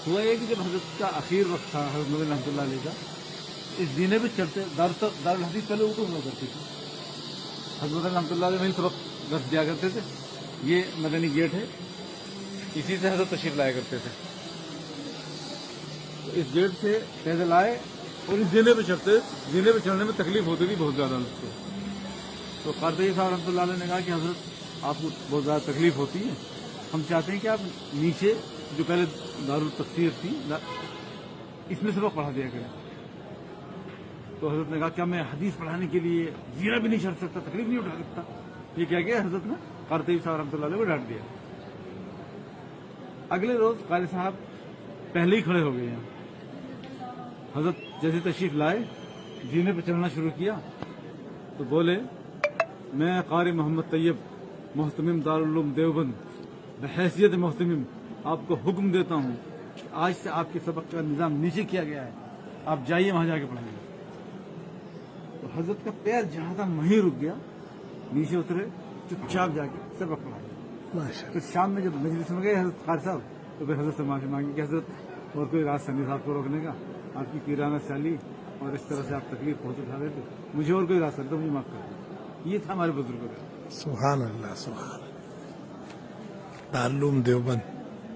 हुआ ये कि जब हजरत का आखिर वक्त था हजरत नबी रहमतुल्लाह अलैह का, इस दीने पे चलते दारुल हदीस पहले उर्दू हुआ करती थी। हजरत रहमतुल्लाह अलैह वहीं सबक दर्ज दिया करते थे। ये मदनी गेट है, इसी से हजरत तशरीफ लाया करते थे। तो इस गेट से पैदल आए और इस जीने पे चढ़ते, जीने पे चढ़ने में तकलीफ होती थी बहुत ज़्यादा उसको। तो क़ादरी साहब रहमतुल्लाह अलैह ने कहा कि हजरत आपको बहुत ज़्यादा तकलीफ होती है, हम चाहते हैं कि आप नीचे जो पहले दारुल तफसीर थी इसमें सबक पढ़ा दिया करें। तो हजरत ने कहा क्या मैं हदीस पढ़ाने के लिए जीना भी नहीं चढ़ सकता, तकलीफ नहीं उठा सकता? ये क्या गया हजरत ने क़ादरी साहब रहमतुल्लाह अलैह को डांट दिया। अगले रोज क़ारी साहब पहले ही खड़े हो गए हैं। हजरत जैसे तशरीफ लाए, जीने पर चलना शुरू किया तो बोले, मैं क़ारी मोहम्मद तैयब मोहतमिम दारुल उलूम देवबंद बहैसियत मोहतमिम आपको हुक्म देता हूँ कि आज से आपके सबक का निज़ाम नीचे किया गया है, आप जाइए वहां जाके पढ़ाइए। तो हजरत का पैर जहां था वहीं रुक गया, नीचे उतरे, चुपचाप जाके सबक पढ़ाया। फिर शाम में जब मजलिस में गए हजरत क़ारी साहब, तो फिर हजरत से माफी मांगी कि हजरत और कोई रास्ता नहीं था आपको रोकने का, आपकी पीराना चाली और इस तरह से आप तकलीफ पहुंच उठा रहे थे, मुझे और कोई रास्ता नहीं, तो मुझे माफ कर दो। ये था हमारे बुजुर्गों का। सुभान अल्लाह, सुभान। दारुल उलूम देवबंद